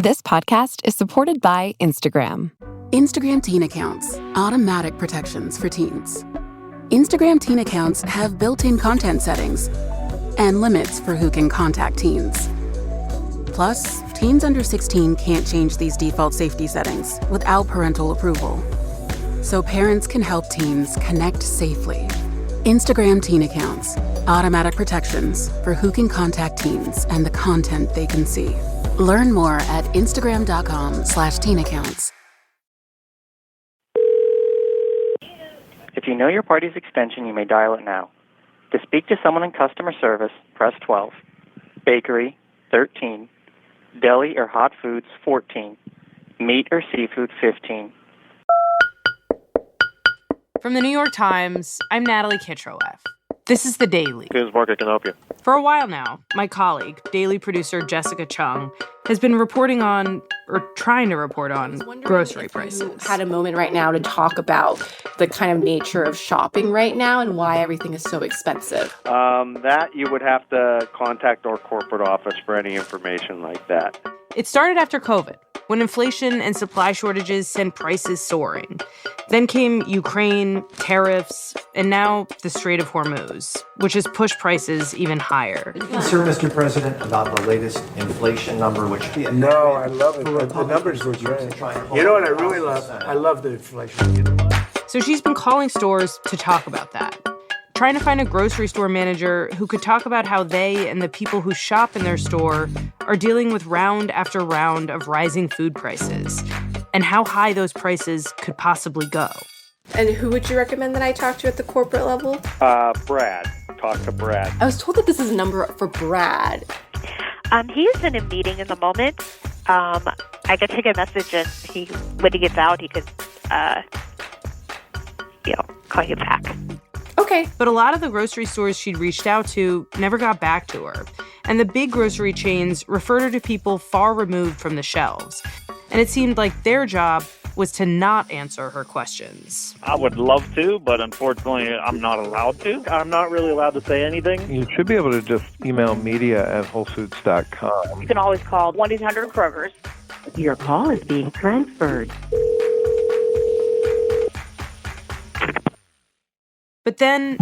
This podcast is supported by Instagram. Instagram teen accounts, automatic protections for teens. Instagram teen accounts have built-in content settings and limits for who can contact teens. Plus, teens under 16 can't change these default safety settings without parental approval. So parents can help teens connect safely. Instagram teen accounts, automatic protections for who can contact teens and the content they can see. Learn more at instagram.com/teenaccounts. If you know your party's extension, you may dial it now. To speak to someone in customer service, press 12. Bakery, 13. Deli or hot foods, 14. Meat or seafood, 15. From the New York Times, I'm Natalie Kitroeff. This is The Daily. Here's Mark, I can help you. For a while now, my colleague, Daily producer Jessica Cheung, has been reporting on, or trying to report on, grocery prices. Had a moment right now to talk about the kind of nature of shopping right now and why everything is so expensive. That you would have to contact our corporate office for any information like that. It started after COVID, when inflation and supply shortages sent prices soaring. Then came Ukraine, tariffs, and now the Strait of Hormuz, which has pushed prices even higher. Sir, Mr. President, about the latest inflation number, which... No, I love it. The numbers were great. You know what I really love? I love the inflation. So she's been calling stores to talk about that, trying to find a grocery store manager who could talk about how they and the people who shop in their store are dealing with round after round of rising food prices and how high those prices could possibly go. And who would you recommend that I talk to at the corporate level? Brad. Talk to Brad. I was told that this is a number for Brad. He's in a meeting in the moment. I could take a message and when he gets out, he could, call you back. Okay. But a lot of the grocery stores she'd reached out to never got back to her. And the big grocery chains referred her to people far removed from the shelves. And it seemed like their job was to not answer her questions. I would love to, but unfortunately, I'm not allowed to. I'm not really allowed to say anything. You should be able to just email media@wholefoods.com. You can always call 1-800-Kroger's. Your call is being transferred. But then...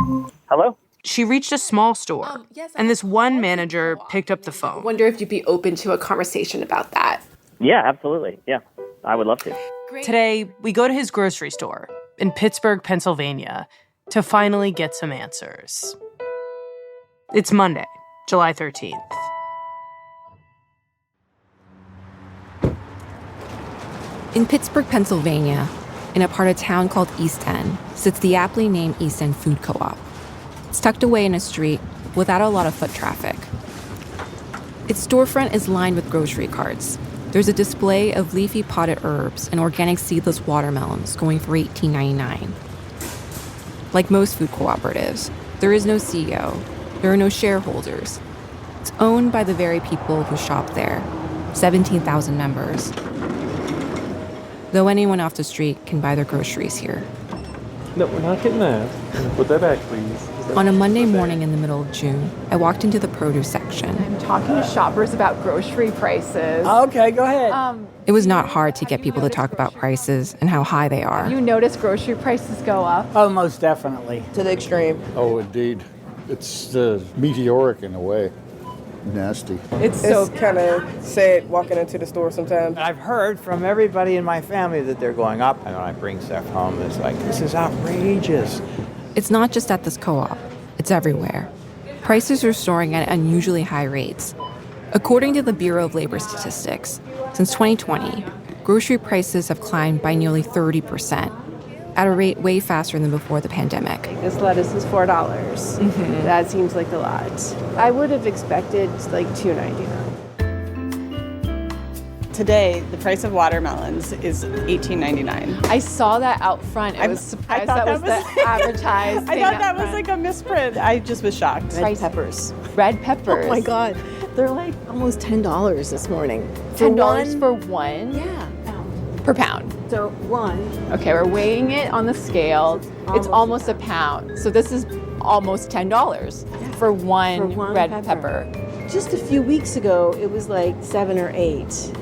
Hello? She reached a small store, and this one manager picked up the phone. I wonder if you'd be open to a conversation about that. Yeah, absolutely. Yeah, I would love to. Today, we go to his grocery store in Pittsburgh, Pennsylvania, to finally get some answers. It's Monday, July 13th. In Pittsburgh, Pennsylvania, in a part of town called East End, sits the aptly named East End Food Co-op. It's tucked away in a street without a lot of foot traffic. Its storefront is lined with grocery carts. There's a display of leafy potted herbs and organic seedless watermelons going for $18.99. Like most food cooperatives, there is no CEO. There are no shareholders. It's owned by the very people who shop there, 17,000 members. Though anyone off the street can buy their groceries here. No, we're not getting that. Put that back, please. On a Monday morning in the middle of June, I walked into the produce section. I'm talking to shoppers about grocery prices. Okay, go ahead. It was not hard to get people to talk about prices and how high they are. You notice grocery prices go up? Oh, most definitely. To the extreme. Oh, indeed. It's meteoric in a way. Nasty. It's kind of sad walking into the store sometimes. I've heard from everybody in my family that they're going up. And when I bring stuff home, it's like, this is outrageous. It's not just at this co-op. It's everywhere. Prices are soaring at unusually high rates. According to the Bureau of Labor Statistics, since 2020, grocery prices have climbed by nearly 30%, at a rate way faster than before the pandemic. This lettuce is $4. Mm-hmm. That seems like a lot. I would have expected like $2.99. Today, the price of watermelons is $18.99. I saw that out front. I was surprised that was the advertised thing. I thought that was like a misprint. I just was shocked. Red peppers. Red peppers. Oh my God. They're like almost $10 this morning. $10 for one? Yeah. Per pound. So one. Okay, we're weighing it on the scale. It's almost a pound. So this is almost $10 for one red pepper. Just a few weeks ago, it was like 7 or 8.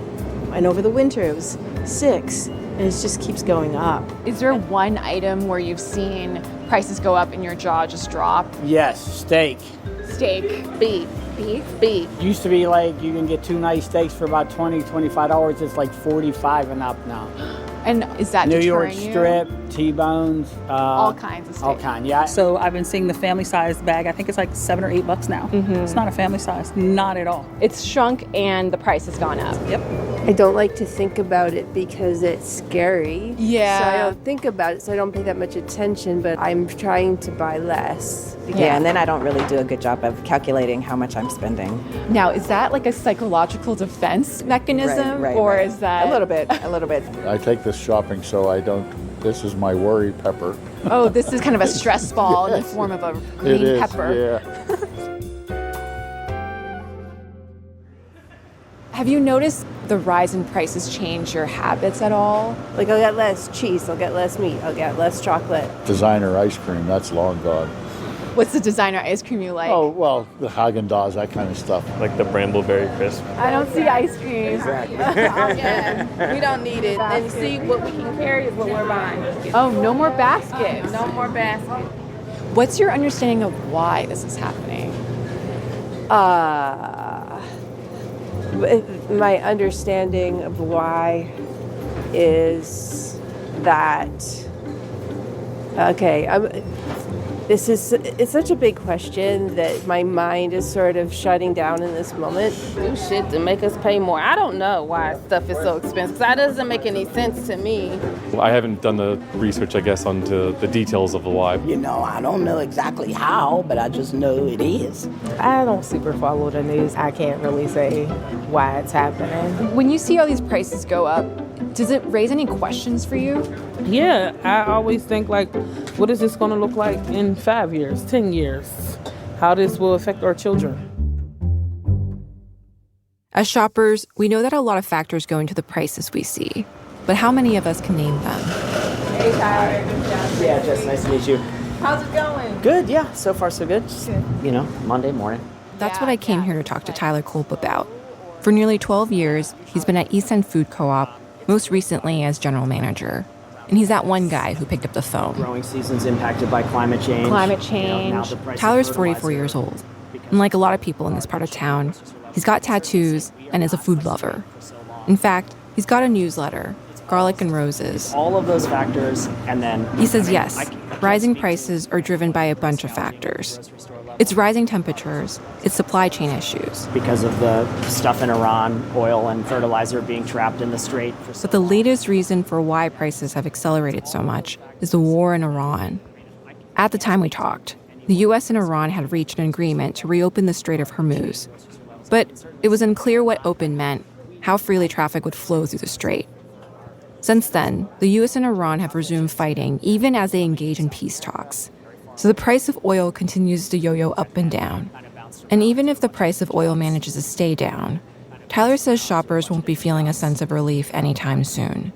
And over the winter, it was $6. And it just keeps going up. Is there one item where you've seen prices go up and your jaw just drop? Yes, steak. Steak. Beef. Used to be like you can get 2 nice steaks for about $20, $25. It's like $45 and up now. And is that New York deterring you? strip, T-bones, all kinds of steak. all kind. Yeah. So I've been seeing the family size bag. I think it's like $7 or $8 now. It's not a family size, not at all. It's shrunk and the price has gone up. Yep. I don't like to think about it because it's scary. Yeah. So I don't think about it, so I don't pay that much attention, but I'm trying to buy less. Yeah, and then I don't really do a good job of calculating how much I'm spending. Now, is that like a psychological defense mechanism? Or is that... A little bit. I take this shopping so I don't, this is my worry pepper. Oh, this is kind of a stress ball in the form of a green It is, pepper. yeah. Have you noticed the rise in prices change your habits at all? Like, I'll get less cheese, I'll get less meat, I'll get less chocolate. Designer ice cream, that's long gone. What's the designer ice cream you like? Oh, well, the Haagen-Dazs, that kind of stuff. Like the Brambleberry Crisp. I don't see ice cream. Exactly. Yeah, we don't need it. And see, what we can carry is what we're buying. Oh, no more baskets. No more basket. What's your understanding of why this is happening? My understanding of why is that, it's such a big question that my mind is sort of shutting down in this moment. Do shit to make us pay more. I don't know why stuff is so expensive. That doesn't make any sense to me. Well, I haven't done the research, I guess, onto the details of the why. You know, I don't know exactly how, but I just know it is. I don't super follow the news. I can't really say why it's happening. When you see all these prices go up, does it raise any questions for you? Yeah, I always think like, what is this going to look like in 5 years, 10 years? How this will affect our children? As shoppers, we know that a lot of factors go into the prices we see. But how many of us can name them? Hey, Tyler. Yeah, Jess, nice to meet you. How's it going? Good, yeah, so far so good. Just, Monday morning. That's what I came here to talk to Tyler Kolb about. For nearly 12 years, he's been at East End Food Co-op, most recently as general manager. And he's that one guy who picked up the phone. Growing season's impacted by climate change. Tyler's 44 years old. And like a lot of people in this part of town, he's got tattoos and is a food lover. In fact, he's got a newsletter, Garlic and Roses. All of those factors, and then... He says yes, rising prices are driven by a bunch of factors. It's rising temperatures, it's supply chain issues. Because of the stuff in Iran, oil and fertilizer being trapped in the strait. But the latest reason for why prices have accelerated so much is the war in Iran. At the time we talked, the U.S. and Iran had reached an agreement to reopen the Strait of Hormuz. But it was unclear what open meant, how freely traffic would flow through the strait. Since then, the U.S. and Iran have resumed fighting, even as they engage in peace talks. So the price of oil continues to yo-yo up and down. And even if the price of oil manages to stay down, Tyler says shoppers won't be feeling a sense of relief anytime soon.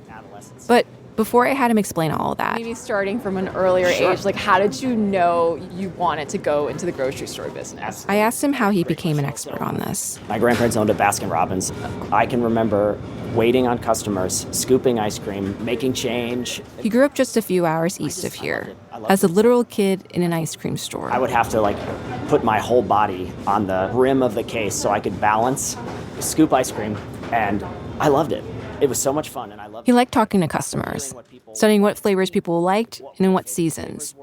But before I had him explain all of that... Maybe starting from an earlier age, like how did you know you wanted to go into the grocery store business? I asked him how he became an expert on this. My grandparents owned a Baskin-Robbins. I can remember waiting on customers, scooping ice cream, making change. He grew up just a few hours east of here, as a literal kid in an ice cream store. I would have to put my whole body on the rim of the case so I could balance, scoop ice cream, and I loved it. It was so much fun, and I loved it. He liked talking to customers, studying what flavors people liked and in what seasons.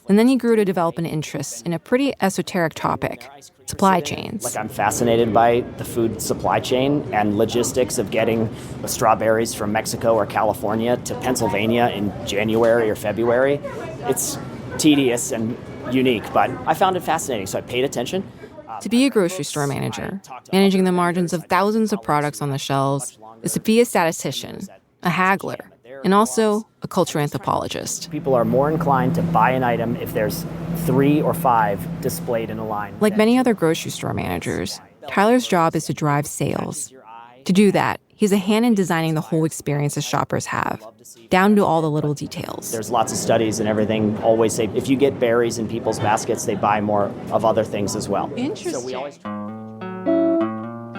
And then he grew to develop an interest in a pretty esoteric topic, supply chains. I'm fascinated by the food supply chain and logistics of getting the strawberries from Mexico or California to Pennsylvania in January or February. It's tedious and unique, but I found it fascinating, so I paid attention. To be a grocery store manager, managing the margins of thousands of products on the shelves, is to be a statistician, a haggler, and also a culture anthropologist. People are more inclined to buy an item if there's 3 or 5 displayed in a line. Like many other grocery store managers, Tyler's job is to drive sales. To do that, he's a hand in designing the whole experience that shoppers have, down to all the little details. There's lots of studies and everything always say if you get berries in people's baskets, they buy more of other things as well. Interesting.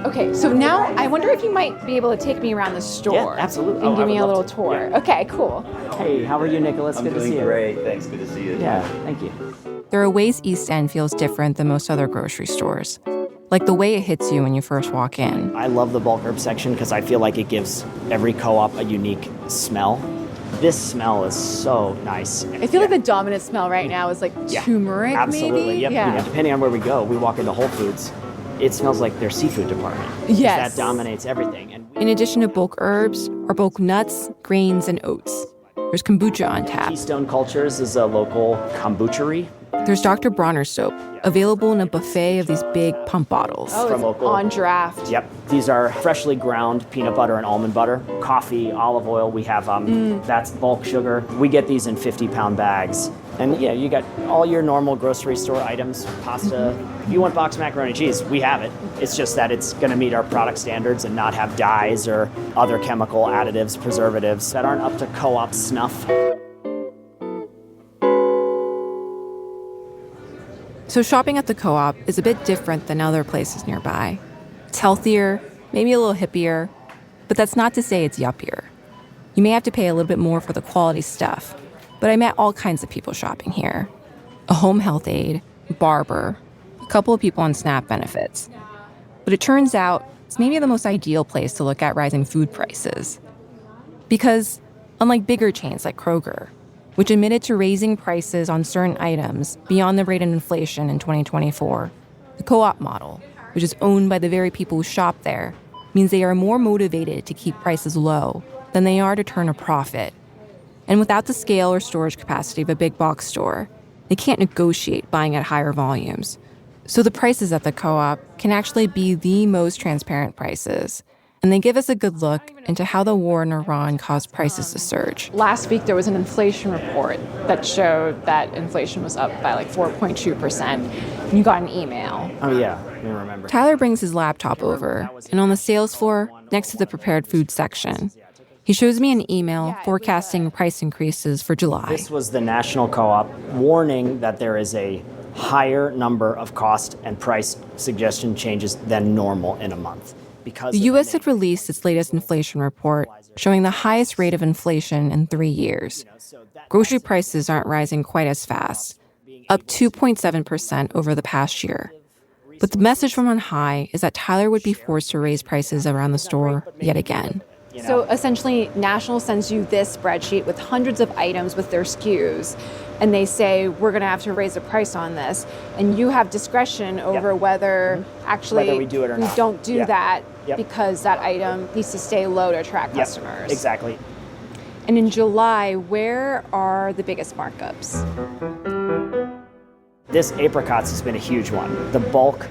Okay, so now I wonder if you might be able to take me around the store. Yeah, absolutely. And give me a little to. tour. Yeah. Okay, cool. Hey, how are you, Nicholas? Good to see you. Great. Thanks. Good to see you. Yeah, thank you. There are ways East End feels different than most other grocery stores, like the way it hits you when you first walk in. I love the bulk herb section because I feel like it gives every co-op a unique smell. This smell is so nice. I feel like the dominant smell right now is like turmeric, absolutely. maybe? Yep. Yeah. Depending on where we go, we walk into Whole Foods, it smells like their seafood department. Yes. That dominates everything. And In addition to bulk herbs are bulk nuts, grains, and oats. There's kombucha on tap. Keystone Cultures is a local kombuchery. There's Dr. Bronner's soap, available in a buffet of these big pump bottles. Oh, it's on draft. Yep. These are freshly ground peanut butter and almond butter, coffee, olive oil. We have, that's bulk sugar. We get these in 50-pound bags. And yeah, you got all your normal grocery store items, pasta. If you want boxed macaroni and cheese, we have it. It's just that it's going to meet our product standards and not have dyes or other chemical additives, preservatives that aren't up to co-op snuff. So shopping at the co-op is a bit different than other places nearby. It's healthier, maybe a little hippier, but that's not to say it's yuppier. You may have to pay a little bit more for the quality stuff, but I met all kinds of people shopping here. A home health aide, a barber, a couple of people on SNAP benefits. But it turns out it's maybe the most ideal place to look at rising food prices. Because unlike bigger chains like Kroger, which admitted to raising prices on certain items beyond the rate of inflation in 2024, the co-op model, which is owned by the very people who shop there, means they are more motivated to keep prices low than they are to turn a profit. And without the scale or storage capacity of a big box store, they can't negotiate buying at higher volumes. So the prices at the co-op can actually be the most transparent prices. And they give us a good look into how the war in Iran caused prices to surge. Last week, there was an inflation report that showed that inflation was up by like 4.2%. And you got an email. Oh, yeah. I remember. Tyler brings his laptop over, and on the sales floor, next to the prepared food section, he shows me an email forecasting price increases for July. This was the national co-op warning that there is a higher number of cost and price suggestion changes than normal in a month. The U.S. had released its latest inflation report, showing the highest rate of inflation in 3 years. Grocery prices aren't rising quite as fast, up 2.7% over the past year. But the message from on high is that Tyler would be forced to raise prices around the store yet again. So essentially, National sends you this spreadsheet with hundreds of items with their SKUs, and they say, we're going to have to raise the price on this. And you have discretion over whether actually whether we do it or not. don't do that because that item needs to stay low to attract customers. Exactly. And in July, where are the biggest markups? This apricots has been a huge one. The bulk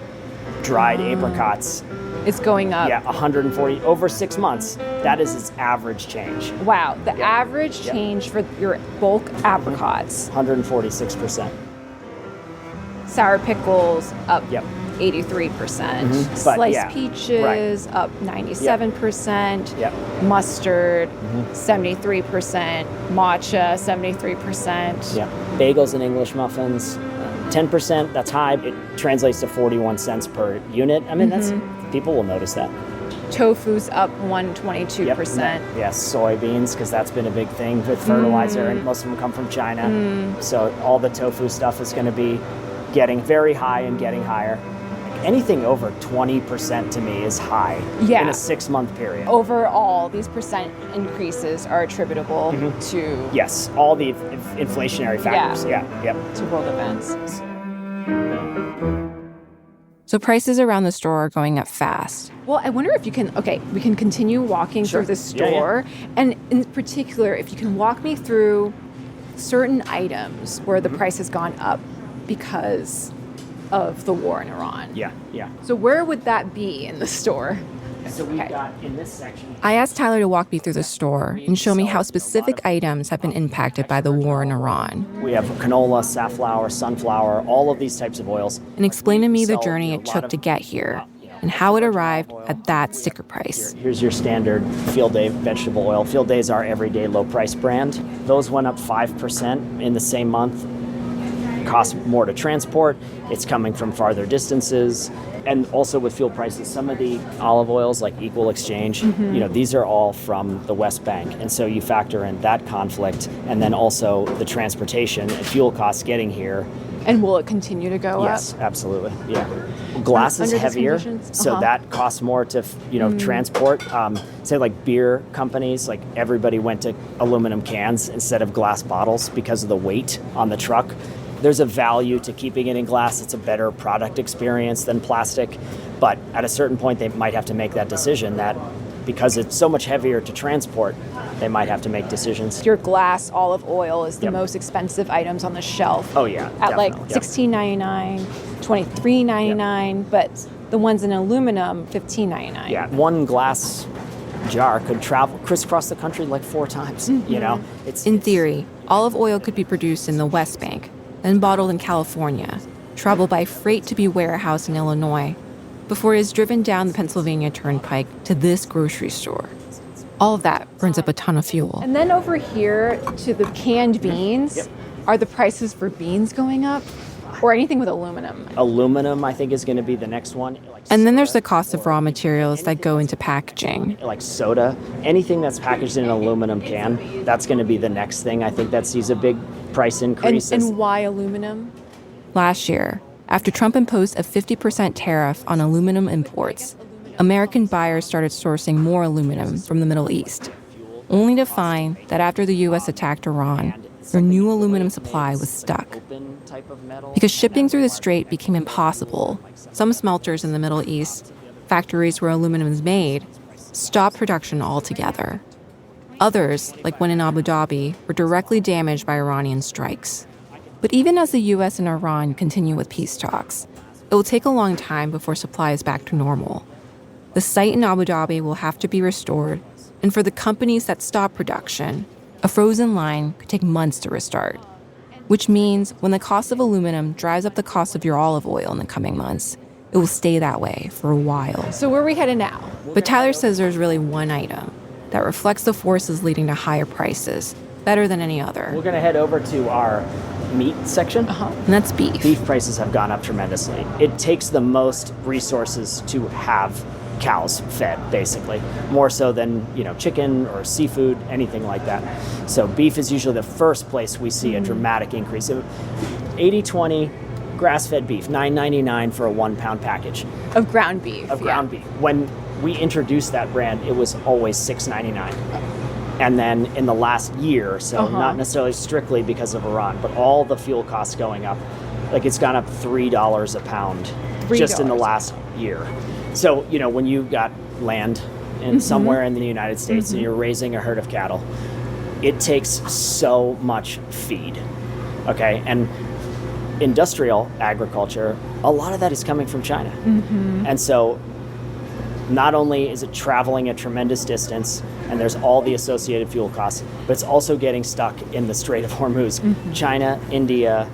dried apricots. It's going up. Yeah, 140 over 6 months. That is its average change. Wow, the average change for your bulk apricots. 146%. Sour pickles up 83%. Sliced peaches up 97%. Mustard 73%. Matcha 73%. Yeah. Bagels and English muffins 10%. That's high. It translates to 41 cents per unit. I mean, that's people will notice that. Tofu's up 122%. Yes, soybeans, because that's been a big thing with fertilizer, and most of them come from China. So all the tofu stuff is going to be getting very high and getting higher. Anything over 20% to me is high in a 6-month period. Overall, these percent increases are attributable to... Yes, all the inflationary factors. To world events. So prices around the store are going up fast. Well, I wonder if you can, we can continue walking through the store. And in particular, if you can walk me through certain items where the price has gone up because of the war in Iran. So where would that be in the store? So we've got in this section. I asked Tyler to walk me through the store and show me how specific items have been impacted by the war in Iran. We have canola, safflower, sunflower, all of these types of oils. And explain to me the journey it took to get here and how it arrived at that sticker price. Here's your standard Field Day vegetable oil. Field Day is our everyday low price brand. Those went up 5% in the same month. costs more to transport. It's coming from farther distances. And also with fuel prices, some of the olive oils like Equal Exchange, these are all from the West Bank. And so you factor in that conflict and then also the transportation and fuel costs getting here. And will it continue to go up? Yes, absolutely. Yeah. Glass is heavier, so that costs more to transport. Say like beer companies, like everybody went to aluminum cans instead of glass bottles because of the weight on the truck. There's a value to keeping it in glass. It's a better product experience than plastic. But at a certain point, they might have to make that decision that because it's so much heavier to transport, they might have to make decisions. Your glass olive oil is the most expensive items on the shelf. Oh, yeah. At like $16.99, $23.99, but the ones in aluminum, $15.99. Yeah, one glass jar could travel crisscross the country like 4 times, In theory, olive oil could be produced in the West Bank, then bottled in California, travel by freight to be warehoused in Illinois, before it is driven down the Pennsylvania Turnpike to this grocery store. All of that burns up a ton of fuel. And then over here to the canned beans, are the prices for beans going up? Or anything with aluminum? Aluminum, I think, is going to be the next one. And then there's the cost of raw materials that go into packaging. Like soda, anything that's packaged in an aluminum can, that's going to be the next thing. I think that sees a big price increase. And why aluminum? Last year, after Trump imposed a 50% tariff on aluminum imports, American buyers started sourcing more aluminum from the Middle East, only to find that after the U.S. attacked Iran, their new aluminum supply was stuck. Because shipping through the strait became impossible, some smelters in the Middle East, factories where aluminum is made, stopped production altogether. Others, like one in Abu Dhabi, were directly damaged by Iranian strikes. But even as the U.S. and Iran continue with peace talks, it will take a long time before supply is back to normal. The site in Abu Dhabi will have to be restored, and for the companies that stop production, a frozen line could take months to restart. Which means when the cost of aluminum drives up the cost of your olive oil in the coming months, it will stay that way for a while. So where are we headed now? But Tyler says there's really one item that reflects the forces leading to higher prices, better than any other. We're going to head over to our meat section. And that's beef. Beef prices have gone up tremendously. It takes the most resources to have cows fed, basically, more so than chicken or seafood, anything like that. So beef is usually the first place we see a dramatic increase. 80-20 grass-fed beef, $9.99 for a 1-pound package of ground beef. Beef. When we introduced that brand, it was always $6.99. And then in the last year or so, not necessarily strictly because of Iran, but all the fuel costs going up, like it's gone up $3 a pound just in the last year. So, when you got land in somewhere in the United States and you're raising a herd of cattle, it takes so much feed, okay? And industrial agriculture, a lot of that is coming from China. And so not only is it traveling a tremendous distance and there's all the associated fuel costs, but it's also getting stuck in the Strait of Hormuz. China, India,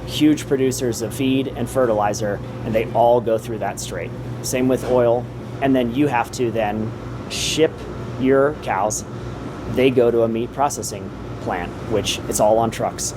huge producers of feed and fertilizer, and they all go through that strait. Same with oil. And then you have to then ship your cows. They go to a meat processing plant, which it's all on trucks,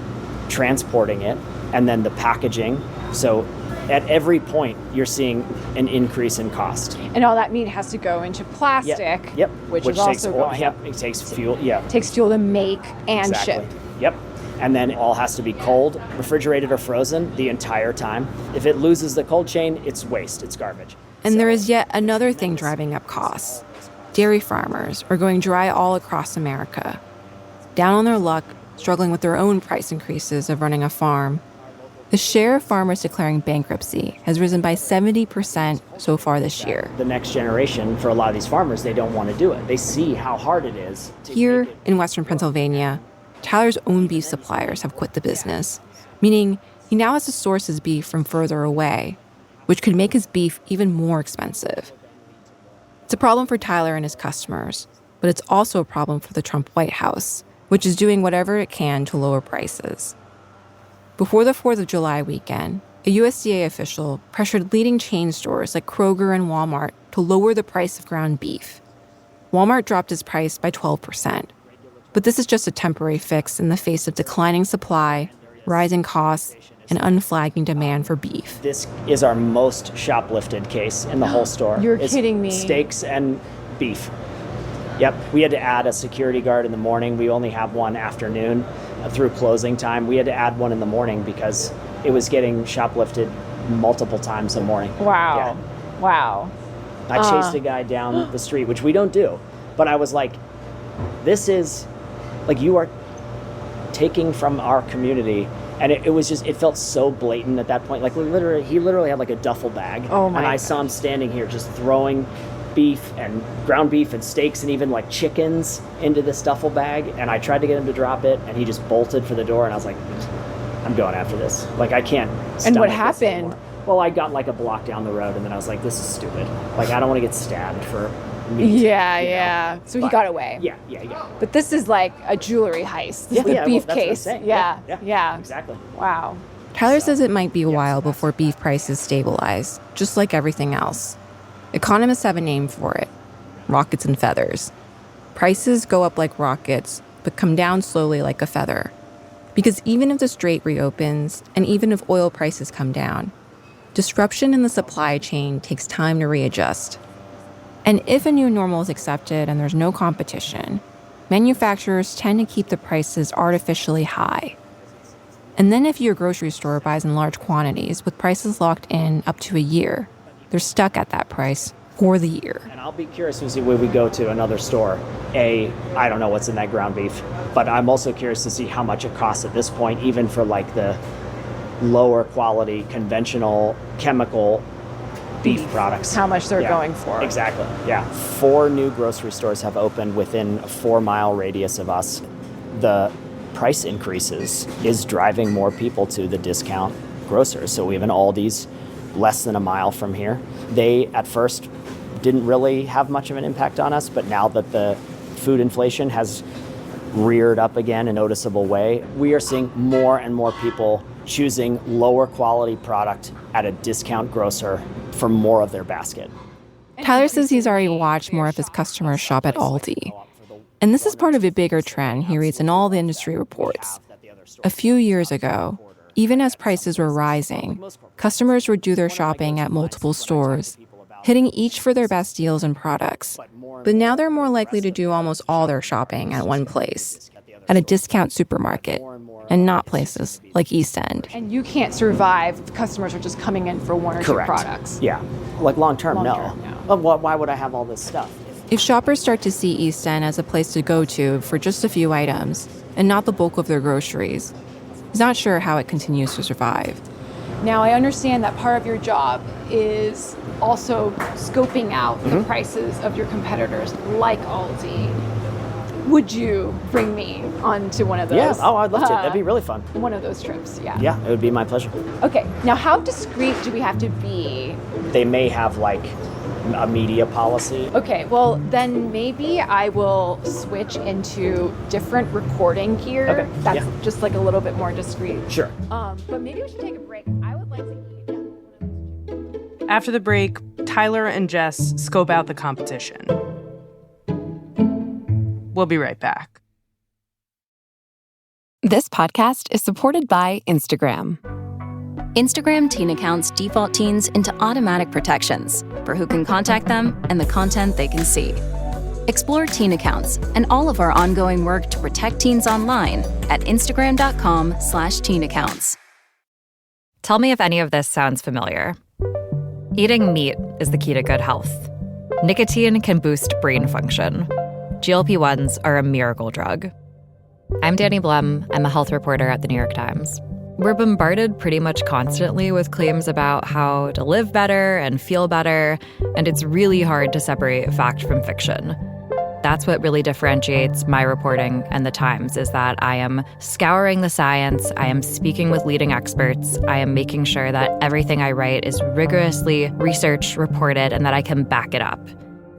transporting it, and then the packaging. So at every point, you're seeing an increase in cost. And all that meat has to go into plastic, which is also going up. It takes fuel, It takes fuel to make and ship. Yep. And then it all has to be cold, refrigerated, or frozen the entire time. If it loses the cold chain, it's waste, it's garbage. And there is yet another thing driving up costs. Dairy farmers are going dry all across America. Down on their luck, struggling with their own price increases of running a farm. The share of farmers declaring bankruptcy has risen by 70% so far this year. The next generation, for a lot of these farmers, they don't want to do it. They see how hard it is. Here in Western Pennsylvania, Tyler's own beef suppliers have quit the business, meaning he now has to source his beef from further away, which could make his beef even more expensive. It's a problem for Tyler and his customers, but it's also a problem for the Trump White House, which is doing whatever it can to lower prices. Before the 4th of July weekend, a USDA official pressured leading chain stores like Kroger and Walmart to lower the price of ground beef. Walmart dropped its price by 12%. But this is just a temporary fix in the face of declining supply, rising costs, an unflagging demand for beef. This is our most shoplifted case in the whole store. You're kidding me. Steaks and beef. Yep, we had to add a security guard in the morning. We only have one afternoon through closing time. We had to add one in the morning because it was getting shoplifted multiple times a morning. Wow. Yeah. Wow. I chased a guy down the street, which we don't do. But I was like, this is, like, you are taking from our community. And it was just, it felt so blatant at that point. Like, he literally had like a duffel bag. Oh my And I God. saw him standing here just throwing beef and ground beef and steaks and even like chickens into this duffel bag. And I tried to get him to drop it, and he just bolted for the door. And I was like, I'm going after this. Like, I can't. And what stomach this happened? anymore. Well, I got like a block down the road, and then I was like, this is stupid. Like, I don't want to get stabbed for meat. Yeah. So he got away. Yeah. But this is like a jewelry heist. This is the beef well, that's what I'm case. saying. Yeah. Exactly. Wow. Tyler says it might be a while before beef prices stabilize, just like everything else. Economists have a name for it: rockets and feathers. Prices go up like rockets, but come down slowly like a feather. Because even if the strait reopens, and even if oil prices come down, disruption in the supply chain takes time to readjust. And if a new normal is accepted and there's no competition, manufacturers tend to keep the prices artificially high. And then if your grocery store buys in large quantities with prices locked in up to a year, they're stuck at that price for the year. And I'll be curious to see when we go to another store. I don't know what's in that ground beef, but I'm also curious to see how much it costs at this point, even for like the lower quality, conventional, chemical beef products. How much they're going for. Exactly, yeah. 4 new grocery stores have opened within a 4-mile radius of us. The price increases is driving more people to the discount grocers. So we have an Aldi's less than a mile from here. They, at first, didn't really have much of an impact on us, but now that the food inflation has reared up again in a noticeable way, we are seeing more and more people choosing lower quality product at a discount grocer for more of their basket. Tyler says he's already watched more of his customers shop at Aldi. And this is part of a bigger trend he reads in all the industry reports. A few years ago, even as prices were rising, customers would do their shopping at multiple stores, hitting each for their best deals and products. But now they're more likely to do almost all their shopping at one place, at a discount supermarket, and not places like East End. And you can't survive if customers are just coming in for one or Correct. two products. Yeah, like long-term, no. Long-term, no. Well, why would I have all this stuff? If shoppers start to see East End as a place to go to for just a few items, and not the bulk of their groceries, he's not sure how it continues to survive. Now, I understand that part of your job is also scoping out the prices of your competitors, like Aldi. Would you bring me onto one of those? Yeah, I'd love to. That'd be really fun. One of those trips, yeah. Yeah, it would be my pleasure. Okay, now how discreet do we have to be? They may have like a media policy. Okay, well, then maybe I will switch into different recording gear. Okay, That's just like a little bit more discreet. Sure. But maybe we should take a break. I would like to eat. After the break, Tyler and Jess scope out the competition. We'll be right back. This podcast is supported by Instagram. Instagram teen accounts default teens into automatic protections for who can contact them and the content they can see. Explore teen accounts and all of our ongoing work to protect teens online at instagram.com/teen accounts. Tell me if any of this sounds familiar. Eating meat is the key to good health. Nicotine can boost brain function. GLP-1s are a miracle drug. I'm Danny Blum. I'm a health reporter at the New York Times. We're bombarded pretty much constantly with claims about how to live better and feel better, and it's really hard to separate fact from fiction. That's what really differentiates my reporting and the Times, is that I am scouring the science, I am speaking with leading experts, I am making sure that everything I write is rigorously researched, reported, and that I can back it up.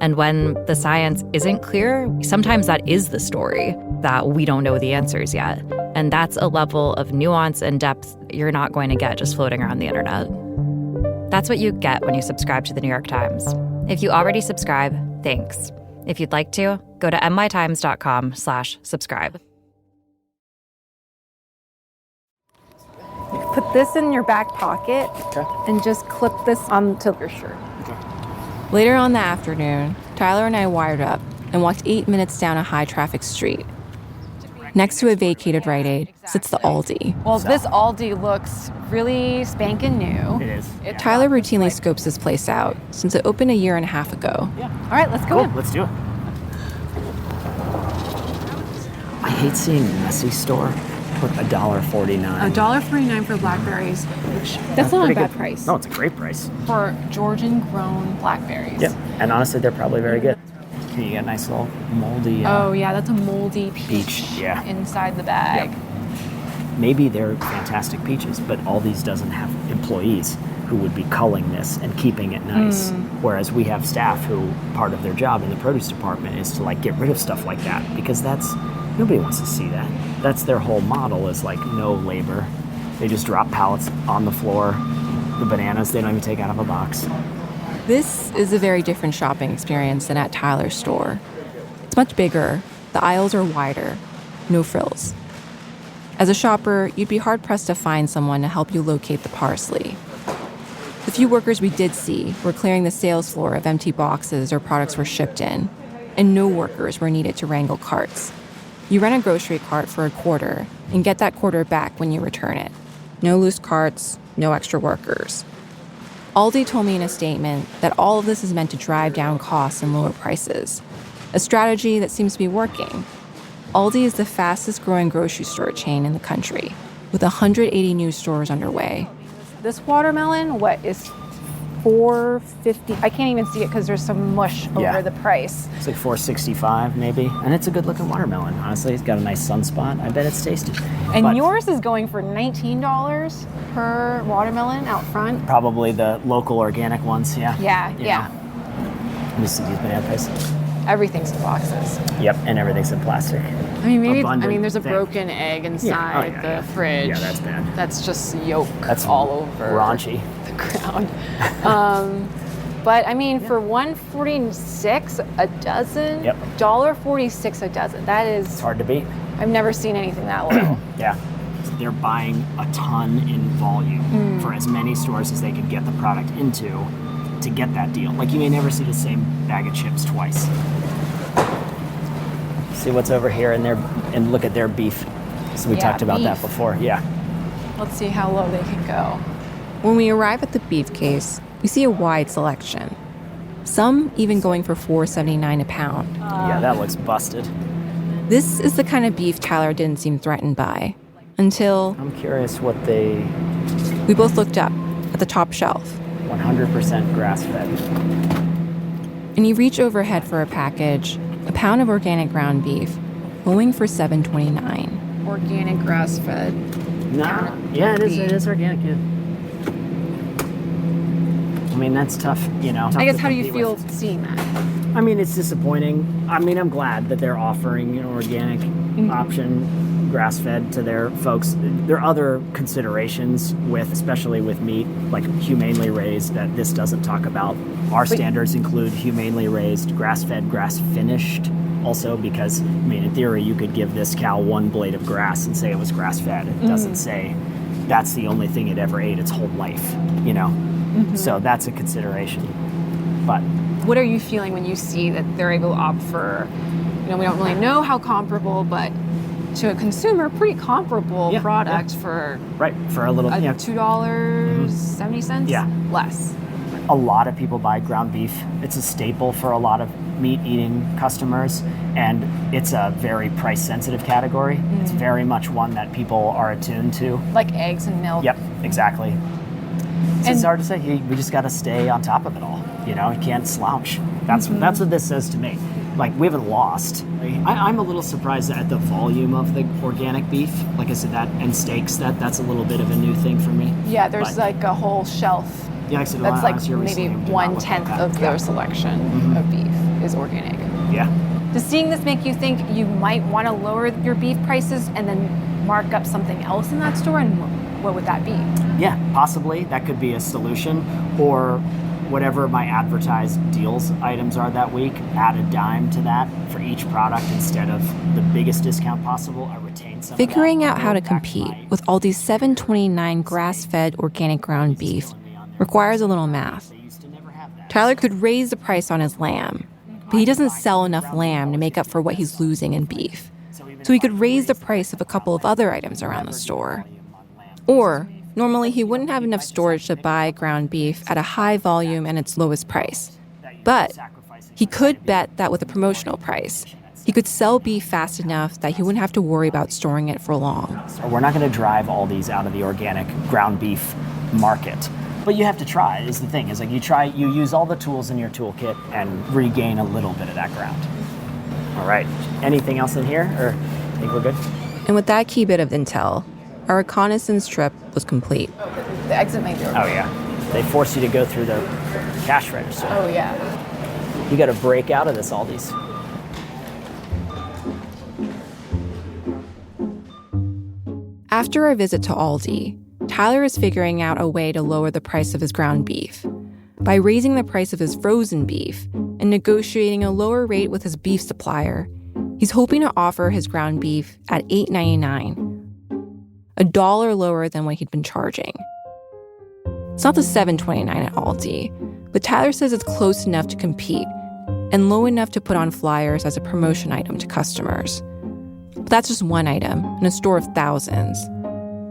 And when the science isn't clear, sometimes that is the story, that we don't know the answers yet. And that's a level of nuance and depth you're not going to get just floating around the internet. That's what you get when you subscribe to the New York Times. If you already subscribe, thanks. If you'd like to, go to nytimes.com/subscribe. You can put this in your back pocket and just clip this onto your shirt. Later on that afternoon, Tyler and I wired up and walked 8 minutes down a high-traffic street. Next to a vacated Rite Aid sits the Aldi. Well, this Aldi looks really spanking new. It is. Tyler routinely scopes this place out since it opened a year and a half ago. All right, let's go in. Let's do it. I hate seeing a messy store with $1.49. $1.49 for blackberries. That's not a bad price. No, it's a great price. For Georgian-grown blackberries. Yep, and honestly, they're probably very good. You get a nice little moldy... oh, yeah, that's a moldy peach yeah. inside the bag. Yep. Maybe they're fantastic peaches, but Aldi's doesn't have employees who would be culling this and keeping it nice. Whereas we have staff who, part of their job in the produce department is to like get rid of stuff like that, because nobody wants to see that. That's their whole model, is like no labor. They just drop pallets on the floor. The bananas, they don't even take out of a box. This is a very different shopping experience than at Tyler's store. It's much bigger, the aisles are wider, no frills. As a shopper, you'd be hard-pressed to find someone to help you locate the parsley. The few workers we did see were clearing the sales floor of empty boxes or products were shipped in, and no workers were needed to wrangle carts. You rent a grocery cart for $0.25 and get that quarter back when you return it. No loose carts, no extra workers. Aldi told me in a statement that all of this is meant to drive down costs and lower prices, a strategy that seems to be working. Aldi is the fastest growing grocery store chain in the country, with 180 new stores underway. This watermelon, what is $4.50? I can't even see it because there's some mush over the price. It's like $4.65 maybe, and it's a good looking watermelon. Honestly, it's got a nice sunspot. I bet it's tasty. And yours is going for $19 per watermelon out front. Probably the local organic ones, yeah. Yeah. Let me see these banana prices. Everything's in boxes. Yep, and everything's in plastic. I mean, there's a broken egg inside Yeah. the fridge. Yeah, that's bad. That's just yolk That's all over raunchy. the ground. But I mean, for $1.46 a dozen, $1.46 a dozen. That is. It's hard to beat. I've never seen anything that low. Yeah. They're buying a ton in volume for as many stores as they can get the product into to get that deal. Like, you may never see the same bag of chips twice. See what's over here and look at their beef. So we talked about that before. Yeah. Let's see how low they can go. When we arrive at the beef case, we see a wide selection. Some even going for $4.79 a pound. Yeah, that looks busted. This is the kind of beef Tyler didn't seem threatened by, until... I'm curious what they... We both looked up at the top shelf. 100% grass-fed. And you reach overhead for a package, a pound of organic ground beef, going for $7.29. Organic grass-fed. No, yeah, it is organic, yeah. I mean, that's tough, you know. I guess, how do you feel seeing that? I mean, it's disappointing. I mean, I'm glad that they're offering an organic option, grass-fed, to their folks. There are other considerations especially with meat, like humanely raised, that this doesn't talk about. Our standards include humanely raised, grass-fed, grass-finished. Also, because, I mean, in theory, you could give this cow one blade of grass and say it was grass-fed. It doesn't say that's the only thing it ever ate its whole life, you know? So that's a consideration. But what are you feeling when you see that they're able to opt for, we don't really know how comparable, but to a consumer, pretty comparable product for a little $2.70 less. A lot of people buy ground beef. It's a staple for a lot of meat-eating customers, and it's a very price-sensitive category. It's very much one that people are attuned to. Like eggs and milk. Yep, exactly. So it's hard to say. We just got to stay on top of it all. You can't slouch. That's what this says to me. Like, we haven't lost. I'm a little surprised at the volume of the organic beef. Like I said, that and steaks, that's a little bit of a new thing for me. Yeah, there's like a whole shelf. Yeah, actually, that's like maybe 1/10 of their selection of beef is organic. Yeah. Does seeing this make you think you might want to lower your beef prices and then mark up something else in that store? And what would that be? Yeah, possibly. That could be a solution. Or whatever my advertised deals items are that week, add a dime to that for each product instead of the biggest discount possible. I retain some Figuring of that. out how to compete with all these $7.29 grass-fed organic ground beef requires a little math. Tyler could raise the price on his lamb, but he doesn't sell enough lamb to make up for what he's losing in beef. So he could raise the price of a couple of other items around the store. Or, normally he wouldn't have enough storage to buy ground beef at a high volume and its lowest price. But he could bet that with a promotional price, he could sell beef fast enough that he wouldn't have to worry about storing it for long. We're not going to drive all these out of the organic ground beef market. But you have to try, is the thing. Is like you use all the tools in your toolkit and regain a little bit of that ground. All right. Anything else in here, or I think we're good? And with that key bit of intel, our reconnaissance trip was complete. The exit might be over. Oh, yeah. They force you to go through the cash register. Oh, yeah. You got to break out of this Aldi's. After our visit to Aldi, Tyler is figuring out a way to lower the price of his ground beef by raising the price of his frozen beef and negotiating a lower rate with his beef supplier. He's hoping to offer his ground beef at $8.99, $1 lower than what he'd been charging. It's not the $7.29 at Aldi, but Tyler says it's close enough to compete and low enough to put on flyers as a promotion item to customers. But that's just one item in a store of thousands.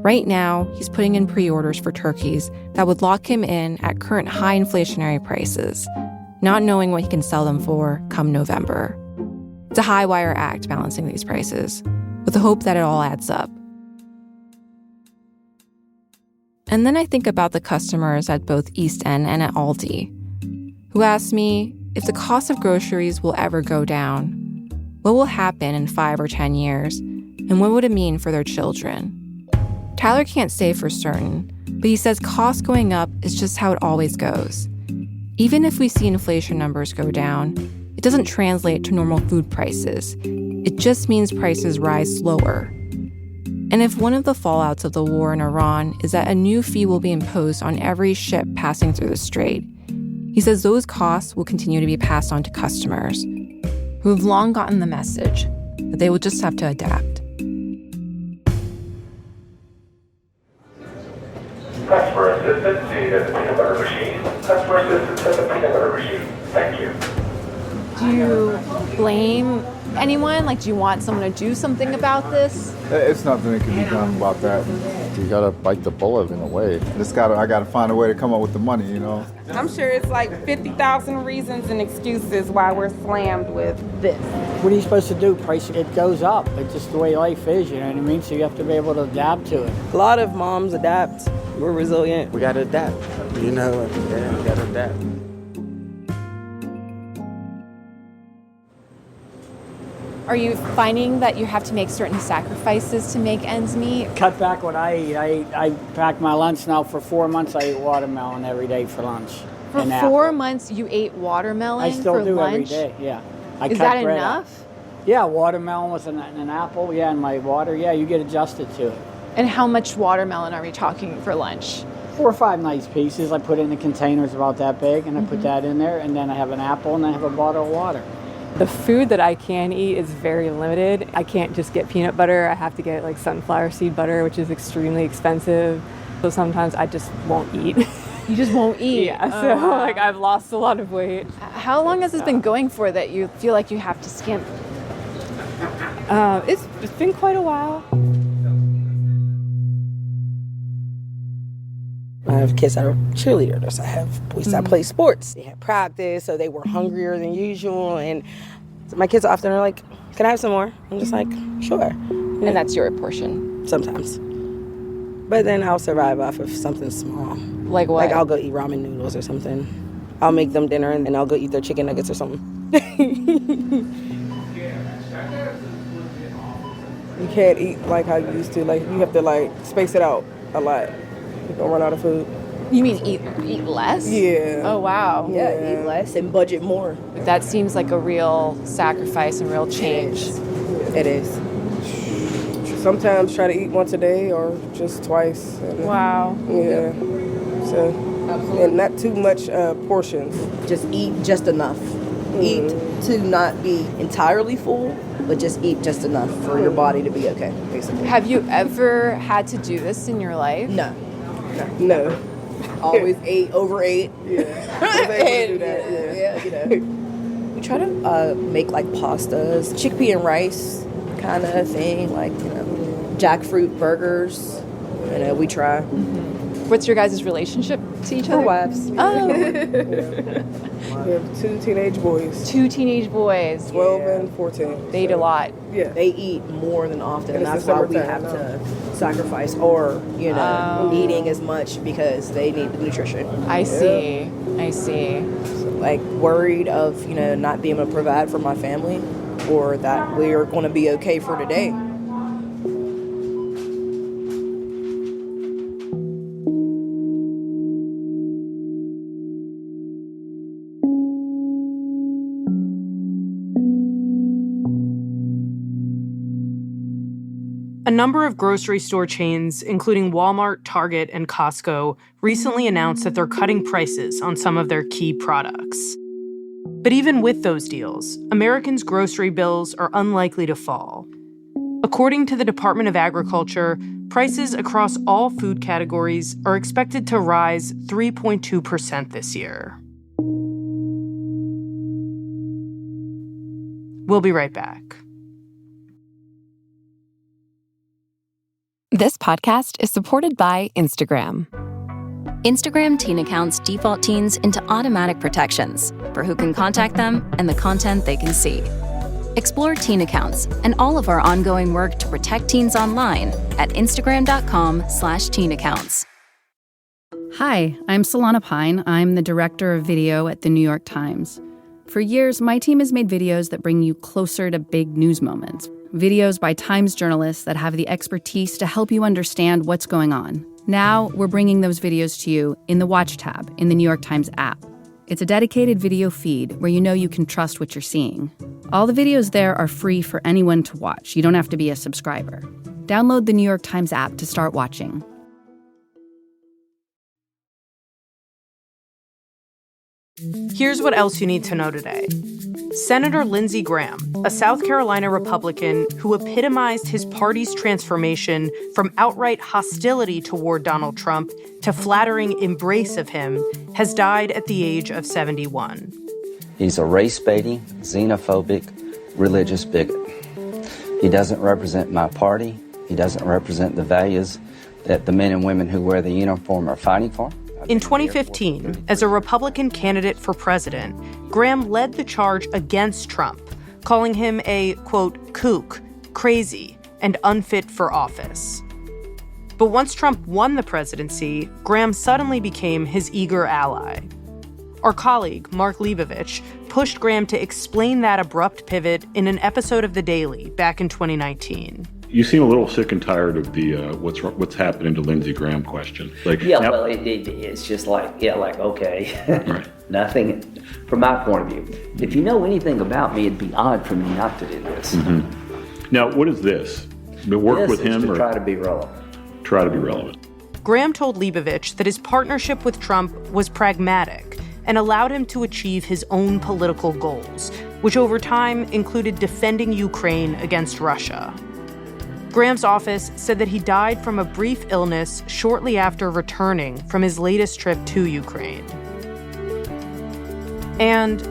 Right now, he's putting in pre-orders for turkeys that would lock him in at current high inflationary prices, not knowing what he can sell them for come November. It's a high-wire act balancing these prices, with the hope that it all adds up. And then I think about the customers at both East End and at Aldi, who ask me if the cost of groceries will ever go down, what will happen in 5 or 10 years, and what would it mean for their children. Tyler can't say for certain, but he says costs going up is just how it always goes. Even if we see inflation numbers go down, it doesn't translate to normal food prices. It just means prices rise slower. And if one of the fallouts of the war in Iran is that a new fee will be imposed on every ship passing through the strait, he says those costs will continue to be passed on to customers who have long gotten the message that they will just have to adapt. Customer assistance at the peanut butter machine. Customer assistance at the peanut butter machine. Thank you. Do you blame anyone? Like, do you want someone to do something about this? It's nothing that can be done about that. You gotta bite the bullet in a way. I gotta find a way to come up with the money, you know? I'm sure it's like 50,000 reasons and excuses why we're slammed with this. What are you supposed to do? Price, it goes up. It's just the way life is, you know what I mean? So you have to be able to adapt to it. A lot of moms adapt. We're resilient. We gotta adapt. You know, we gotta adapt. Are you finding that you have to make certain sacrifices to make ends meet? Cut back what I eat. I pack my lunch now. For 4 months, I eat watermelon every day for lunch. For 4 months, you ate watermelon I still for do lunch? every day, yeah. Is that enough? Yeah, watermelon with an apple, yeah, and my water, yeah, you get adjusted to it. And how much watermelon are we talking for lunch? 4 or 5 nice pieces. I put it in the containers about that big, and I put that in there, and then I have an apple, and I have a bottle of water. The food that I can eat is very limited. I can't just get peanut butter. I have to get like sunflower seed butter, which is extremely expensive. So sometimes I just won't eat. You just won't eat? Yeah, so like I've lost a lot of weight. How long has this been going for that you feel like you have to skimp? It's been quite a while. I have kids that are cheerleaders. I have boys that play sports. They have practice, so they were hungrier than usual. And my kids often are like, "Can I have some more?" I'm just like, "Sure." And that's your portion? Sometimes. But then I'll survive off of something small. Like what? Like I'll go eat ramen noodles or something. I'll make them dinner and I'll go eat their chicken nuggets or something. You can't eat like how you used to. Like you have to like space it out a lot. You don't run out of food. You mean eat less? Yeah. Oh, wow. Yeah, eat less and budget more. That seems like a real sacrifice and real change. It is. Sometimes try to eat once a day or just twice. Wow. Yeah. So And not too much portions. Just eat just enough. Eat to not be entirely full, but just eat just enough for your body to be okay, basically. Have you ever had to do this in your life? No. Always overate. We try to make like pastas, chickpea and rice kind of thing, like, jackfruit burgers. We try. What's your guys' relationship to each other? We're wives. Oh. We have 2 teenage boys. 2 teenage boys. 12 and 14. They eat a lot. Yeah. They eat more than often, and it's that's why we have to sacrifice or, eating as much because they need the nutrition. I see. Like, worried of, not being able to provide for my family or that we're going to be okay for today. A number of grocery store chains, including Walmart, Target, and Costco, recently announced that they're cutting prices on some of their key products. But even with those deals, Americans' grocery bills are unlikely to fall. According to the Department of Agriculture, prices across all food categories are expected to rise 3.2% this year. We'll be right back. This podcast is supported by Instagram. Instagram teen accounts default teens into automatic protections for who can contact them and the content they can see. Explore teen accounts and all of our ongoing work to protect teens online at instagram.com/teen accounts. Hi, I'm Solana Pine. I'm the director of video at The New York Times. For years, my team has made videos that bring you closer to big news moments. Videos by Times journalists that have the expertise to help you understand what's going on. Now, we're bringing those videos to you in the Watch tab in the New York Times app. It's a dedicated video feed where you can trust what you're seeing. All the videos there are free for anyone to watch. You don't have to be a subscriber. Download the New York Times app to start watching. Here's what else you need to know today. Senator Lindsey Graham, a South Carolina Republican who epitomized his party's transformation from outright hostility toward Donald Trump to flattering embrace of him, has died at the age of 71. He's a race-baiting, xenophobic, religious bigot. He doesn't represent my party. He doesn't represent the values that the men and women who wear the uniform are fighting for. In 2015, as a Republican candidate for president, Graham led the charge against Trump, calling him a, quote, kook, crazy, and unfit for office. But once Trump won the presidency, Graham suddenly became his eager ally. Our colleague, Mark Leibovich, pushed Graham to explain that abrupt pivot in an episode of The Daily back in 2019. You seem a little sick and tired of the what's happening to Lindsey Graham question. It's just okay. Right. Nothing, from my point of view. If you know anything about me, it'd be odd for me not to do this. Mm-hmm. Now, what is this? Work with him to or try to be relevant? Try to be relevant. Graham told Leibovich that his partnership with Trump was pragmatic and allowed him to achieve his own political goals, which over time included defending Ukraine against Russia. Graham's office said that he died from a brief illness shortly after returning from his latest trip to Ukraine. And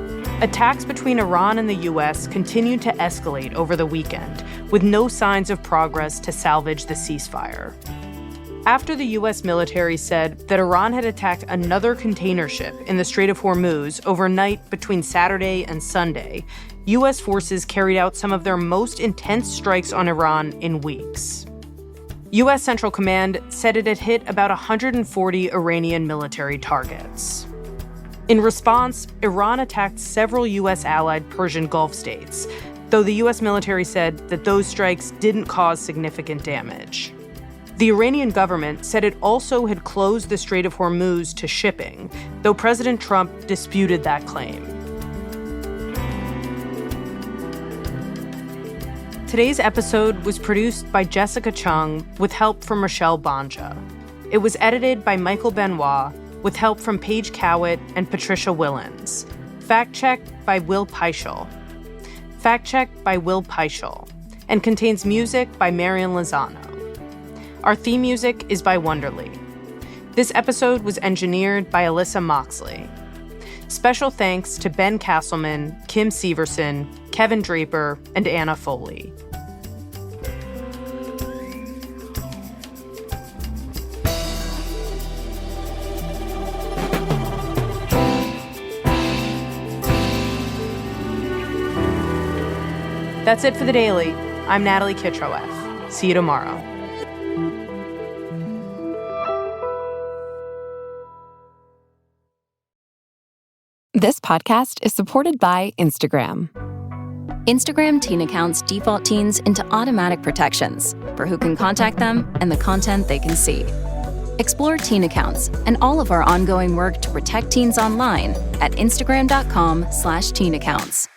attacks between Iran and the U.S. continued to escalate over the weekend, with no signs of progress to salvage the ceasefire. After the U.S. military said that Iran had attacked another container ship in the Strait of Hormuz overnight between Saturday and Sunday, U.S. forces carried out some of their most intense strikes on Iran in weeks. U.S. Central Command said it had hit about 140 Iranian military targets. In response, Iran attacked several U.S. allied Persian Gulf states, though the U.S. military said that those strikes didn't cause significant damage. The Iranian government said it also had closed the Strait of Hormuz to shipping, though President Trump disputed that claim. Today's episode was produced by Jessica Cheung with help from Rochelle Banja. It was edited by Michael Benoit with help from Paige Cowett and Patricia Willens. Fact-checked by Will Peischel. Fact-checked by Will Peischel, and contains music by Marian Lozano. Our theme music is by Wonderly. This episode was engineered by Alyssa Moxley. Special thanks to Ben Castleman, Kim Severson, Kevin Draper, and Anna Foley. That's it for the Daily. I'm Natalie Kitroeff. See you tomorrow. This podcast is supported by Instagram. Instagram teen accounts default teens into automatic protections for who can contact them and the content they can see. Explore teen accounts and all of our ongoing work to protect teens online at instagram.com/teenaccounts.